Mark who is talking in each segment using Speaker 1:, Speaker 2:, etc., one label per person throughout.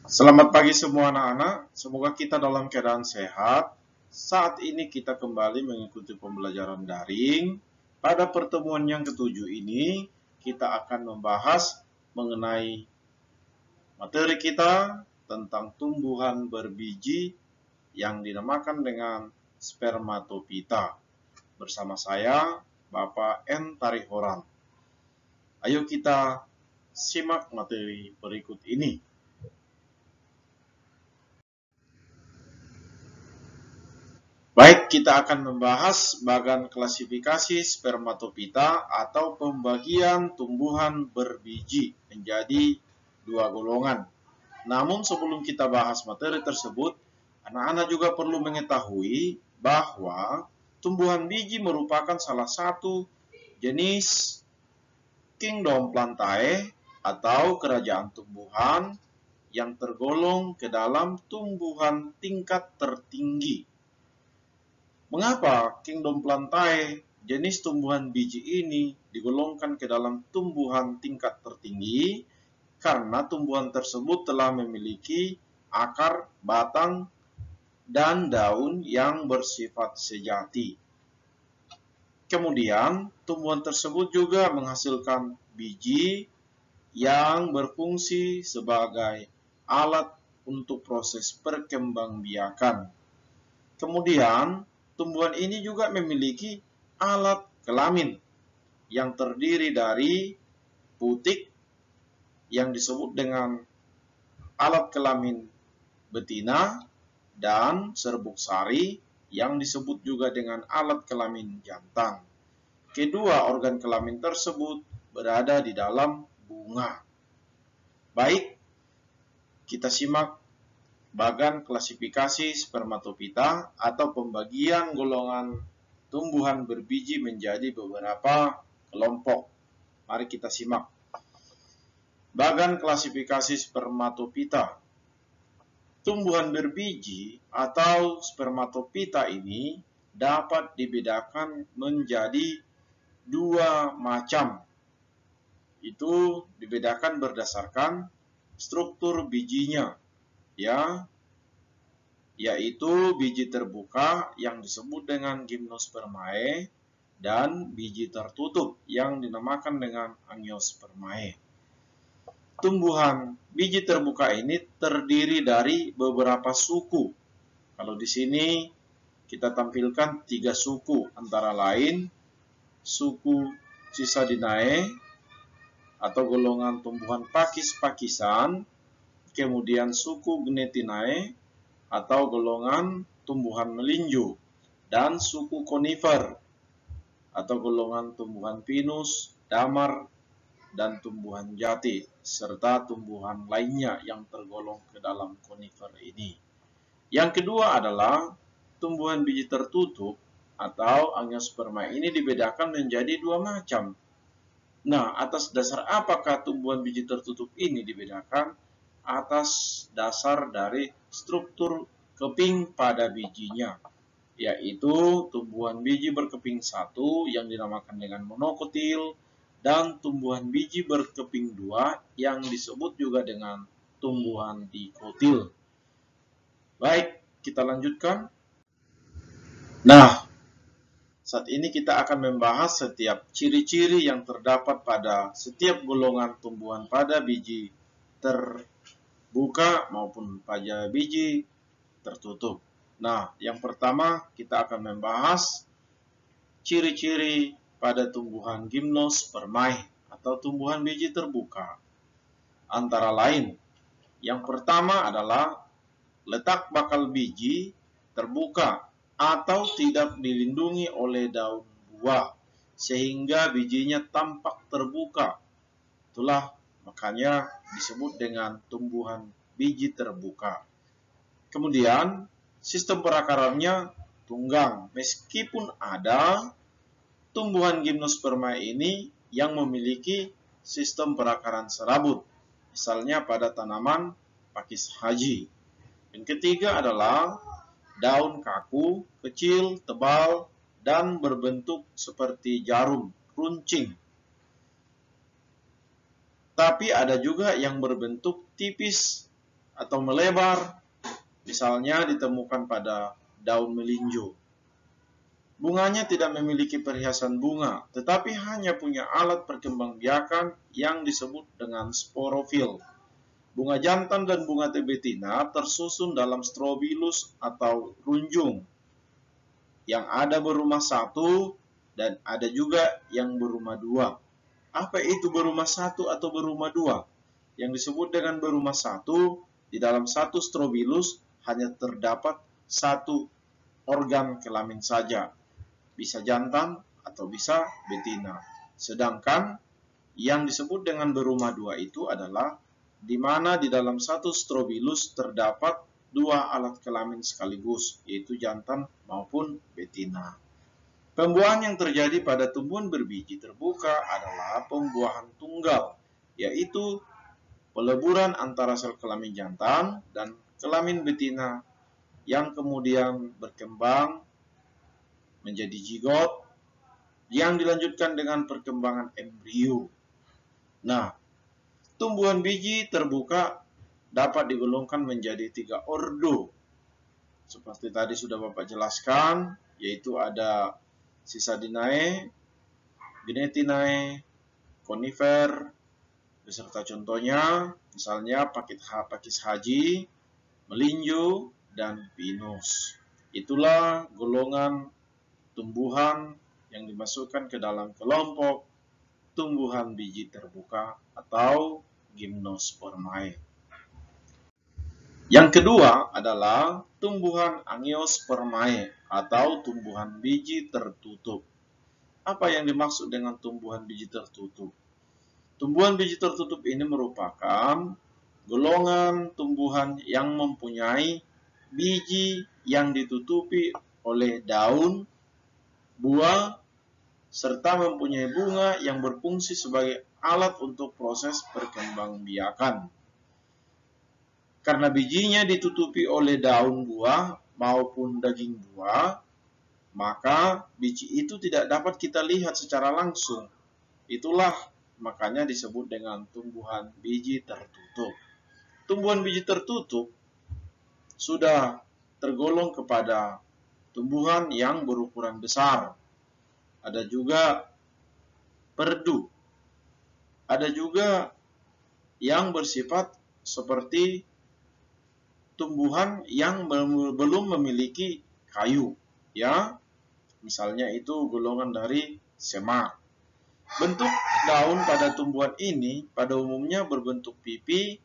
Speaker 1: Selamat pagi semua anak-anak, semoga kita dalam keadaan sehat. Saat ini kita kembali mengikuti pembelajaran daring. Pada pertemuan yang ketujuh ini, kita akan membahas mengenai materi kita tentang tumbuhan berbiji yang dinamakan dengan spermatopita. Bersama saya, Bapak N. Tarihoran. Ayo kita simak materi berikut ini. Baik, kita akan membahas bagian klasifikasi spermatopita atau pembagian tumbuhan berbiji menjadi dua golongan. Namun sebelum kita bahas materi tersebut, anak-anak juga perlu mengetahui bahwa tumbuhan biji merupakan salah satu jenis kingdom plantae atau kerajaan tumbuhan yang tergolong ke dalam tumbuhan tingkat tertinggi. Mengapa kingdom plantae, jenis tumbuhan biji ini, digolongkan ke dalam tumbuhan tingkat tertinggi? Karena tumbuhan tersebut telah memiliki akar, batang, dan daun yang bersifat sejati. Kemudian, tumbuhan tersebut juga menghasilkan biji yang berfungsi sebagai alat untuk proses perkembangbiakan. Kemudian, tumbuhan ini juga memiliki alat kelamin yang terdiri dari putik yang disebut dengan alat kelamin betina dan serbuk sari yang disebut juga dengan alat kelamin jantan. Kedua organ kelamin tersebut berada di dalam bunga. Baik, kita simak bagian klasifikasi spermatopita atau pembagian golongan tumbuhan berbiji menjadi beberapa kelompok. Mari kita simak. Bagian klasifikasi spermatopita. Tumbuhan berbiji atau spermatopita ini dapat dibedakan menjadi dua macam. Itu dibedakan berdasarkan struktur bijinya, yaitu biji terbuka yang disebut dengan gymnospermae dan biji tertutup yang dinamakan dengan angiospermae. Tumbuhan biji terbuka ini terdiri dari beberapa suku. Kalau di sini kita tampilkan 3 suku, antara lain suku Cisadinae atau golongan tumbuhan pakis-pakisan, kemudian suku Gnetinae atau golongan tumbuhan melinju, dan suku Conifer atau golongan tumbuhan pinus, damar, dan tumbuhan jati, serta tumbuhan lainnya yang tergolong ke dalam Conifer ini. Yang kedua adalah tumbuhan biji tertutup atau angiosperma ini dibedakan menjadi dua macam. Nah, atas dasar apakah tumbuhan biji tertutup ini dibedakan? Atas dasar dari struktur keping pada bijinya, yaitu tumbuhan biji berkeping satu yang dinamakan dengan monokotil, dan tumbuhan biji berkeping dua yang disebut juga dengan tumbuhan dikotil. Baik, kita lanjutkan. Nah, saat ini kita akan membahas setiap ciri-ciri yang terdapat pada setiap golongan tumbuhan pada biji terbuka maupun pada biji tertutup. Nah, yang pertama kita akan membahas ciri-ciri pada tumbuhan gymnospermae atau tumbuhan biji terbuka. Antara lain, yang pertama adalah letak bakal biji terbuka atau tidak dilindungi oleh daun buah sehingga bijinya tampak terbuka. Itulah makanya disebut dengan tumbuhan biji terbuka. Kemudian, sistem perakarannya tunggang, meskipun ada tumbuhan gymnospermae ini yang memiliki sistem perakaran serabut, misalnya pada tanaman pakis haji. Yang ketiga adalah daun kaku, kecil, tebal, dan berbentuk seperti jarum, runcing. Tapi ada juga yang berbentuk tipis atau melebar, misalnya ditemukan pada daun melinjo. Bunganya tidak memiliki perhiasan bunga, tetapi hanya punya alat perkembangbiakan yang disebut dengan sporofil. Bunga jantan dan bunga betina tersusun dalam strobilus atau runjung, yang ada berumah satu dan ada juga yang berumah dua. Apa itu berumah satu atau berumah dua? Yang disebut dengan berumah satu, di dalam satu strobilus hanya terdapat satu organ kelamin saja, bisa jantan atau bisa betina. Sedangkan yang disebut dengan berumah dua itu adalah di mana di dalam satu strobilus terdapat dua alat kelamin sekaligus, yaitu jantan maupun betina. Pembuahan yang terjadi pada tumbuhan berbiji terbuka adalah pembuahan tunggal, yaitu peleburan antara sel kelamin jantan dan kelamin betina yang kemudian berkembang menjadi zigot yang dilanjutkan dengan perkembangan embrio. Nah, tumbuhan biji terbuka dapat digolongkan menjadi 3 ordo. Seperti tadi sudah Bapak jelaskan, yaitu ada Cisadinae, Gnetinae, Conifer, beserta contohnya, misalnya pakis haji, melinjo, dan pinus. Itulah golongan tumbuhan yang dimasukkan ke dalam kelompok tumbuhan biji terbuka atau Gymnospermae. Yang kedua adalah tumbuhan Angiospermae atau tumbuhan biji tertutup. Apa yang dimaksud dengan tumbuhan biji tertutup? Tumbuhan biji tertutup ini merupakan golongan tumbuhan yang mempunyai biji yang ditutupi oleh daun, buah, serta mempunyai bunga yang berfungsi sebagai alat untuk proses perkembangbiakan. Karena bijinya ditutupi oleh daun buah maupun daging buah, maka biji itu tidak dapat kita lihat secara langsung. Itulah makanya disebut dengan tumbuhan biji tertutup. Tumbuhan biji tertutup sudah tergolong kepada tumbuhan yang berukuran besar. Ada juga perdu. Ada juga yang bersifat seperti tumbuhan yang belum memiliki kayu, ya. Misalnya itu golongan dari semak. Bentuk daun pada tumbuhan ini pada umumnya berbentuk pipi,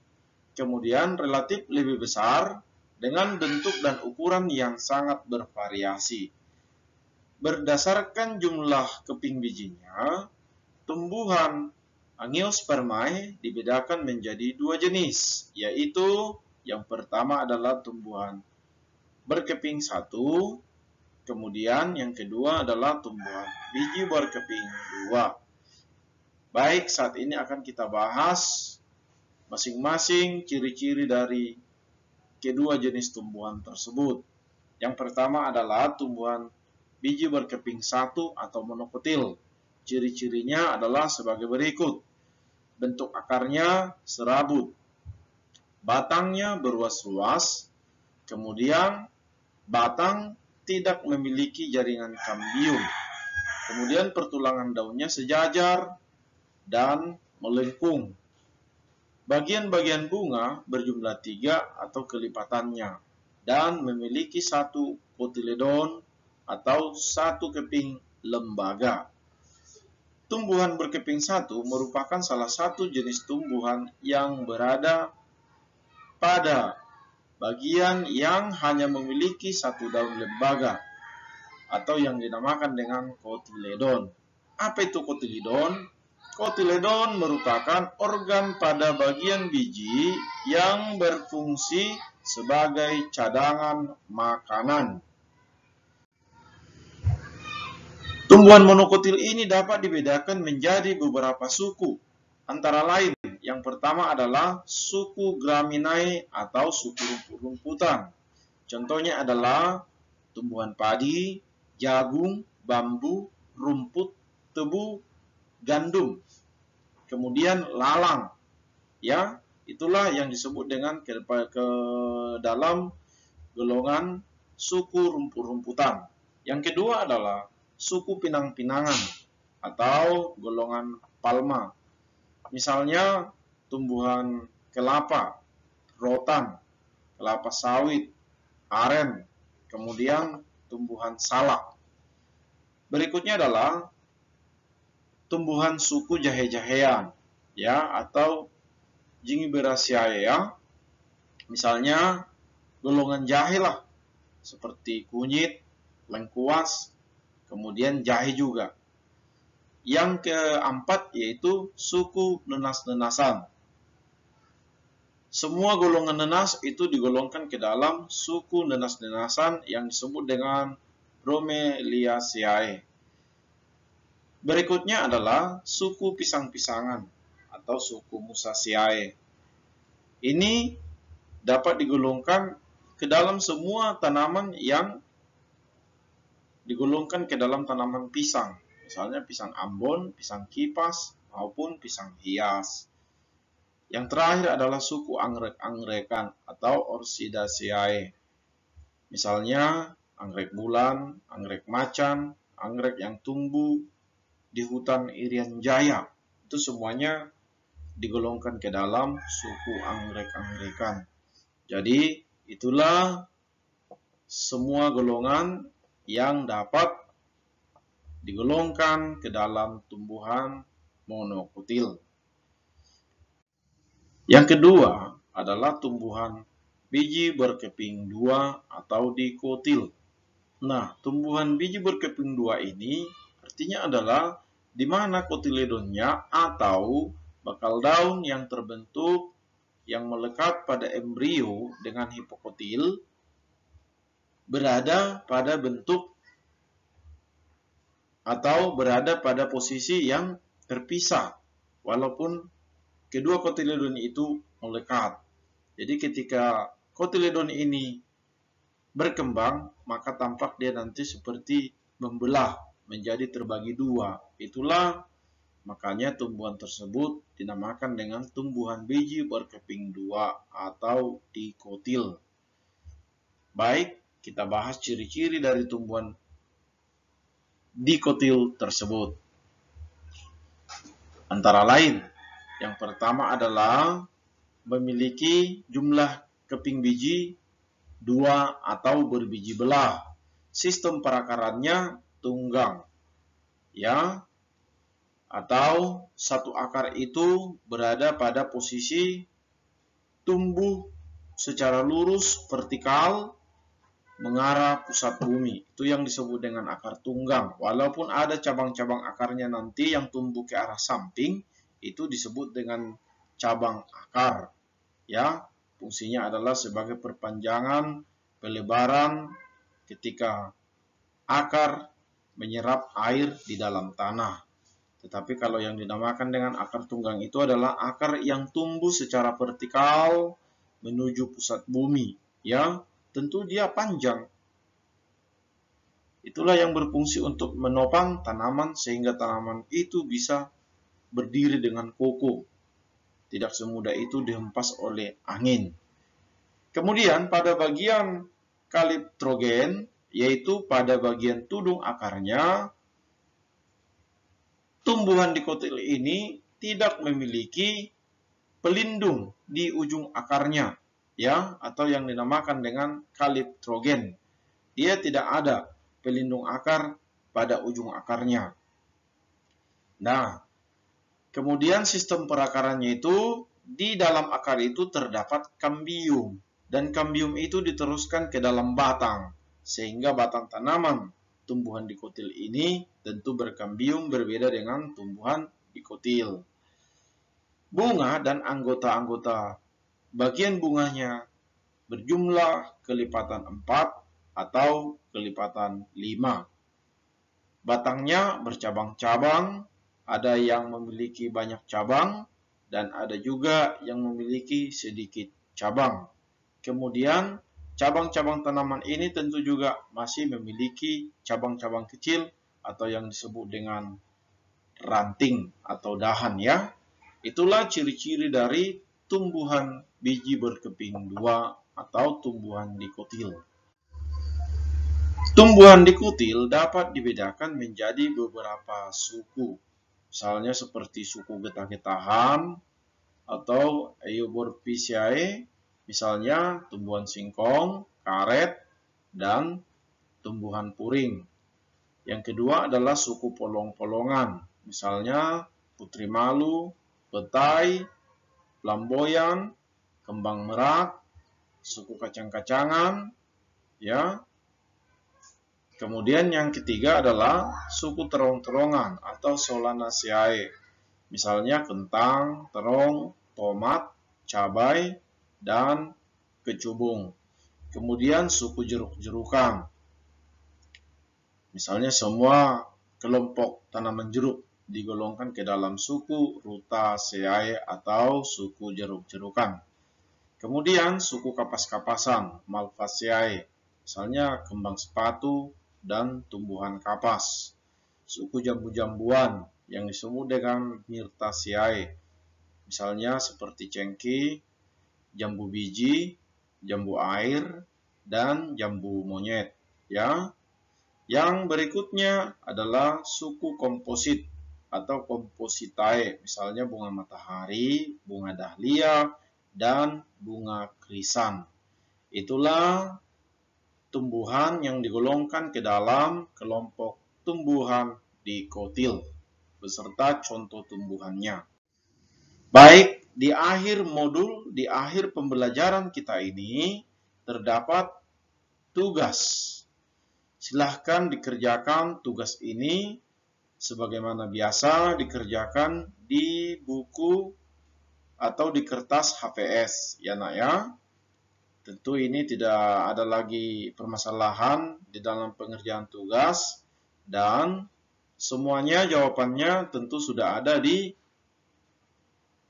Speaker 1: kemudian relatif lebih besar dengan bentuk dan ukuran yang sangat bervariasi. Berdasarkan jumlah keping bijinya, tumbuhan Angiospermae dibedakan menjadi 2 jenis, yaitu yang pertama adalah tumbuhan berkeping 1, kemudian yang kedua adalah tumbuhan biji berkeping 2. Baik, saat ini akan kita bahas masing-masing ciri-ciri dari kedua jenis tumbuhan tersebut. Yang pertama adalah tumbuhan biji berkeping 1 atau monokotil. Ciri-cirinya adalah sebagai berikut. Bentuk akarnya serabut, batangnya beruas-ruas, kemudian batang tidak memiliki jaringan kambium, kemudian pertulangan daunnya sejajar dan melengkung. Bagian-bagian bunga berjumlah 3 atau kelipatannya dan memiliki 1 kotiledon atau 1 keping lembaga. Tumbuhan berkeping 1 merupakan salah satu jenis tumbuhan yang berada pada bagian yang hanya memiliki 1 daun lembaga atau yang dinamakan dengan kotiledon. Apa itu kotiledon? Kotiledon merupakan organ pada bagian biji yang berfungsi sebagai cadangan makanan. Tumbuhan monokotil ini dapat dibedakan menjadi beberapa suku. Antara lain, yang pertama adalah suku Graminae atau suku rumput-rumputan. Contohnya adalah tumbuhan padi, jagung, bambu, rumput, tebu, gandum. Kemudian lalang, ya, Itulah yang disebut dengan ke dalam golongan suku rumput-rumputan. Yang kedua adalah suku pinang-pinangan atau golongan palma. Misalnya tumbuhan kelapa, rotan, kelapa sawit, aren, kemudian tumbuhan salak. Berikutnya adalah tumbuhan suku jahe-jahean, ya, atau Zingiberaceae, ya. Misalnya golongan jahe lah, seperti kunyit, lengkuas, kemudian jahe juga. Yang keempat yaitu suku nenas-nenasan. Semua golongan nenas itu digolongkan ke dalam suku nenas-nenasan yang disebut dengan Bromeliaceae. Berikutnya adalah suku pisang-pisangan atau suku Musaceae. Ini dapat digolongkan ke dalam semua tanaman yang digolongkan ke dalam tanaman pisang. Misalnya pisang ambon, pisang kipas, maupun pisang hias. Yang terakhir adalah suku anggrek-angrekan atau Orchidaceae. Misalnya anggrek bulan, anggrek macan, anggrek yang tumbuh di hutan Irian Jaya. Itu semuanya digolongkan ke dalam suku anggrek-angrekan. Jadi itulah semua golongan yang dapat digolongkan ke dalam tumbuhan monokotil. Yang kedua adalah tumbuhan biji berkeping dua atau dikotil. Nah, tumbuhan biji berkeping dua ini artinya adalah di mana kotiledonnya atau bakal daun yang terbentuk yang melekat pada embrio dengan hipokotil berada pada bentuk atau berada pada posisi yang terpisah walaupun kedua kotiledon itu melekat. Jadi ketika kotiledon ini berkembang, maka tampak dia nanti seperti membelah menjadi terbagi dua. Itulah makanya tumbuhan tersebut dinamakan dengan tumbuhan biji berkeping dua atau dikotil. Baik, kita bahas ciri-ciri dari tumbuhan dikotil tersebut. Antara lain, yang pertama adalah memiliki jumlah keping biji dua atau berbiji belah. Sistem perakarannya tunggang, ya, atau satu akar itu berada pada posisi tumbuh secara lurus vertikal mengarah pusat bumi. Itu yang disebut dengan akar tunggang. Walaupun ada cabang-cabang akarnya nanti yang tumbuh ke arah samping, itu disebut dengan cabang akar. Ya, fungsinya adalah sebagai perpanjangan pelebaran ketika akar menyerap air di dalam tanah. Tetapi kalau yang dinamakan dengan akar tunggang itu adalah akar yang tumbuh secara vertikal menuju pusat bumi, ya. Tentu dia panjang. Itulah yang berfungsi untuk menopang tanaman sehingga tanaman itu bisa berdiri dengan kokoh. Tidak semudah itu dihempas oleh angin. Kemudian pada bagian kaliptrogen, yaitu pada bagian tudung akarnya, tumbuhan dikotil ini tidak memiliki pelindung di ujung akarnya, ya, atau yang dinamakan dengan kaliptrogen. Dia tidak ada pelindung akar pada ujung akarnya. Nah, kemudian sistem perakarannya itu di dalam akar itu terdapat kambium, dan kambium itu diteruskan ke dalam batang, sehingga batang tanaman tumbuhan dikotil ini tentu berkambium berbeda dengan tumbuhan dikotil. Bunga dan anggota-anggota bagian bunganya berjumlah kelipatan 4 atau kelipatan 5. Batangnya bercabang-cabang, ada yang memiliki banyak cabang, dan ada juga yang memiliki sedikit cabang. Kemudian, cabang-cabang tanaman ini tentu juga masih memiliki cabang-cabang kecil atau yang disebut dengan ranting atau dahan, ya. Itulah ciri-ciri dari tumbuhan biji berkeping dua atau tumbuhan dikotil. Tumbuhan dikotil dapat dibedakan menjadi beberapa suku, misalnya seperti suku getah-getahan atau Euborrheiaceae, misalnya tumbuhan singkong, karet, dan tumbuhan puring. Yang kedua adalah suku polong-polongan, misalnya putri malu, petai, flamboyan, kembang merak, suku kacang-kacangan, ya. Kemudian yang ketiga adalah suku terong-terongan atau Solanaceae, misalnya kentang, terong, tomat, cabai, dan kecubung. Kemudian suku jeruk-jerukan, misalnya semua kelompok tanaman jeruk digolongkan ke dalam suku Rutaceae atau suku jeruk-jerukan. Kemudian suku kapas-kapasan, Malvaceae, misalnya kembang sepatu dan tumbuhan kapas. Suku jambu-jambuan yang disebut dengan Myrtaceae, misalnya seperti cengkeh, jambu biji, jambu air, dan jambu monyet. Ya. Yang berikutnya adalah suku komposit atau Compositae, misalnya bunga matahari, bunga dahlia, dan bunga krisan. Itulah tumbuhan yang digolongkan ke dalam kelompok tumbuhan dikotil beserta contoh tumbuhannya. Baik, di akhir modul, di akhir pembelajaran kita ini terdapat tugas. Silahkan dikerjakan tugas ini sebagaimana biasa dikerjakan di buku atau di kertas HVS, ya nak ya. Tentu ini tidak ada lagi permasalahan di dalam pengerjaan tugas dan semuanya jawabannya tentu sudah ada di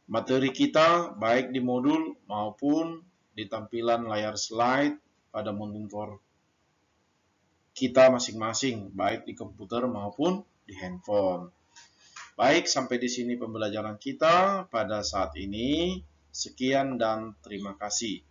Speaker 1: materi kita baik di modul maupun di tampilan layar slide pada monitor kita masing-masing baik di komputer maupun di handphone. Baik, sampai di sini pembelajaran kita pada saat ini. Sekian dan terima kasih.